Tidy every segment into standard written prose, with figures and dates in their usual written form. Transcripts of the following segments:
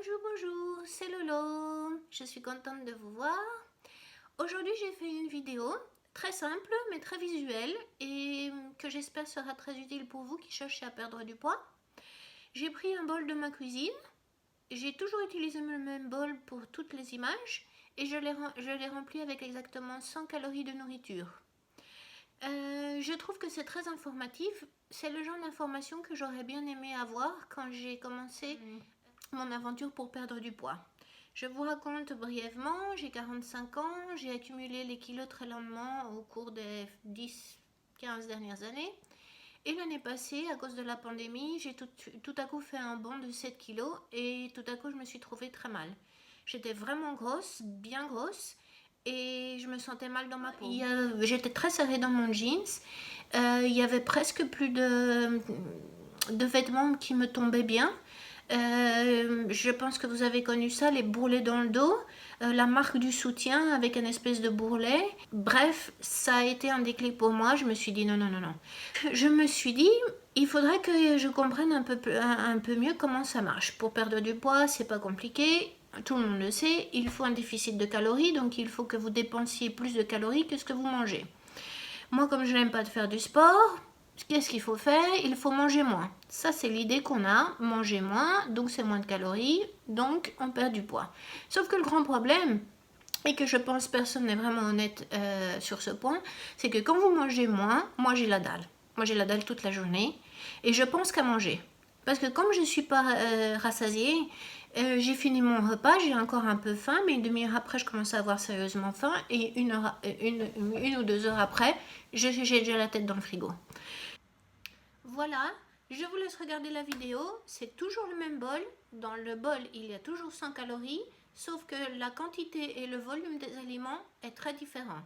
Bonjour, bonjour, c'est Lolo. Je suis contente de vous voir. Aujourd'hui, j'ai fait une vidéo très simple mais très visuelle et que j'espère sera très utile pour vous qui cherchez à perdre du poids. J'ai pris un bol de ma cuisine. J'ai toujours utilisé le même bol pour toutes les images et je l'ai rempli avec exactement 100 calories de nourriture. Je trouve que c'est très informatif. C'est le genre d'information que j'aurais bien aimé avoir quand j'ai commencé mon aventure pour perdre du poids. Je vous raconte brièvement, j'ai 45 ans, j'ai accumulé les kilos très lentement au cours des 10-15 dernières années. Et l'année passée, à cause de la pandémie, j'ai tout à coup fait un bond de 7 kilos et tout à coup je me suis trouvée très mal. J'étais vraiment grosse, bien grosse, et je me sentais mal dans ma peau. J'étais très serrée dans mon jeans, il y avait presque plus de vêtements qui me tombaient bien. Je pense que vous avez connu ça, les bourrelets dans le dos, la marque du soutien avec un espèce de bourrelet. Bref, ça a été un déclic pour moi. Je me suis dit non, non, non, non. Je me suis dit, il faudrait que je comprenne un peu mieux comment ça marche. Pour perdre du poids, c'est pas compliqué. Tout le monde le sait, il faut un déficit de calories, donc il faut que vous dépensiez plus de calories que ce que vous mangez. Moi, comme je n'aime pas de faire du sport, qu'est-ce qu'il faut faire? Il faut manger moins. Ça, c'est l'idée qu'on a. Manger moins, donc c'est moins de calories, donc on perd du poids. Sauf que le grand problème, et que je pense personne n'est vraiment honnête sur ce point, c'est que quand vous mangez moins, moi j'ai la dalle. Moi j'ai la dalle toute la journée, et je pense qu'à manger. Parce que comme je ne suis pas rassasiée, j'ai fini mon repas, j'ai encore un peu faim, mais une demi-heure après, je commence à avoir sérieusement faim, et une ou 2 heures après, j'ai déjà la tête dans le frigo. Voilà, je vous laisse regarder la vidéo, c'est toujours le même bol. Dans le bol, il y a toujours 100 calories, sauf que la quantité et le volume des aliments est très différent.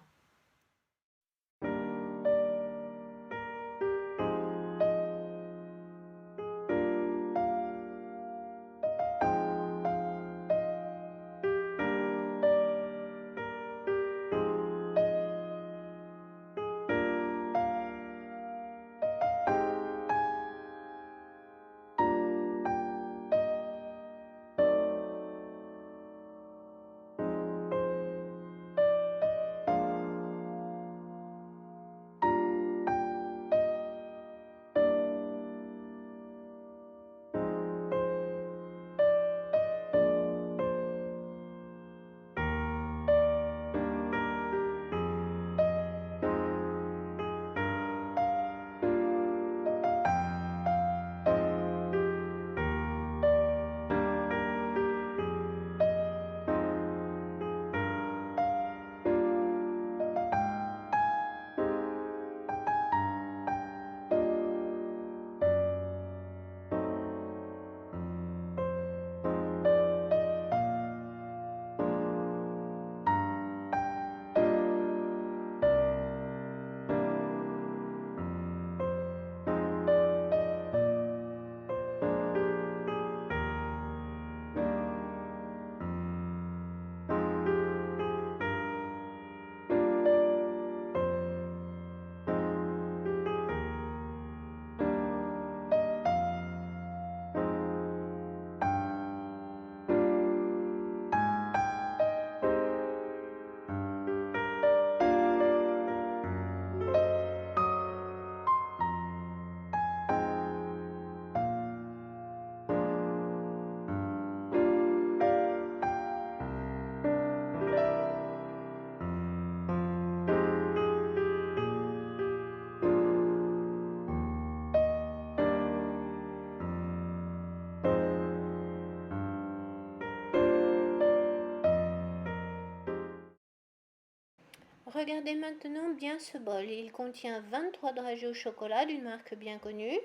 Regardez maintenant bien ce bol. Il contient 23 dragées au chocolat d'une marque bien connue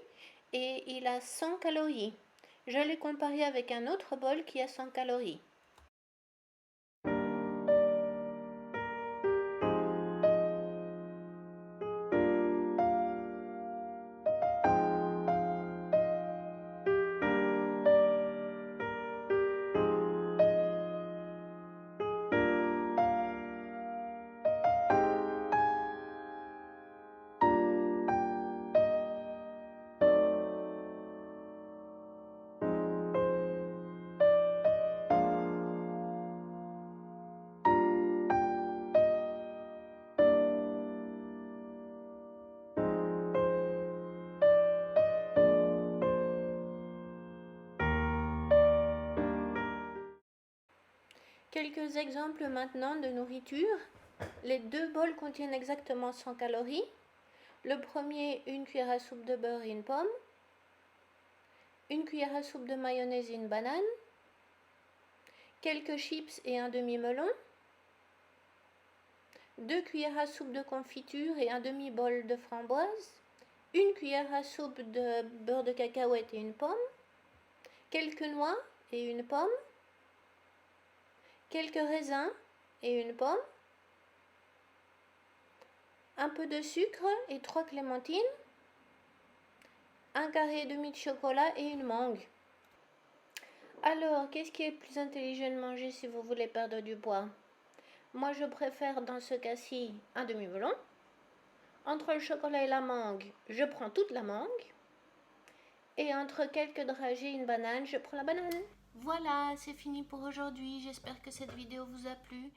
et il a 100 calories. Je l'ai comparé avec un autre bol qui a 100 calories. Quelques exemples maintenant de nourriture. Les 2 bols contiennent exactement 100 calories. Le premier, 1 cuillère à soupe de beurre et une pomme. 1 cuillère à soupe de mayonnaise et une banane. Quelques chips et un demi-melon. 2 cuillères à soupe de confiture et un demi-bol de framboise. 1 cuillère à soupe de beurre de cacahuète et une pomme. Quelques noix et une pomme. Quelques raisins et une pomme. Un peu de sucre et 3 clémentines. Un carré et demi de chocolat et une mangue. Alors, qu'est-ce qui est le plus intelligent de manger si vous voulez perdre du poids? Moi, je préfère dans ce cas-ci un demi-melon. Entre le chocolat et la mangue, je prends toute la mangue. Et entre quelques dragées et une banane, je prends la banane. Voilà, c'est fini pour aujourd'hui. J'espère que cette vidéo vous a plu.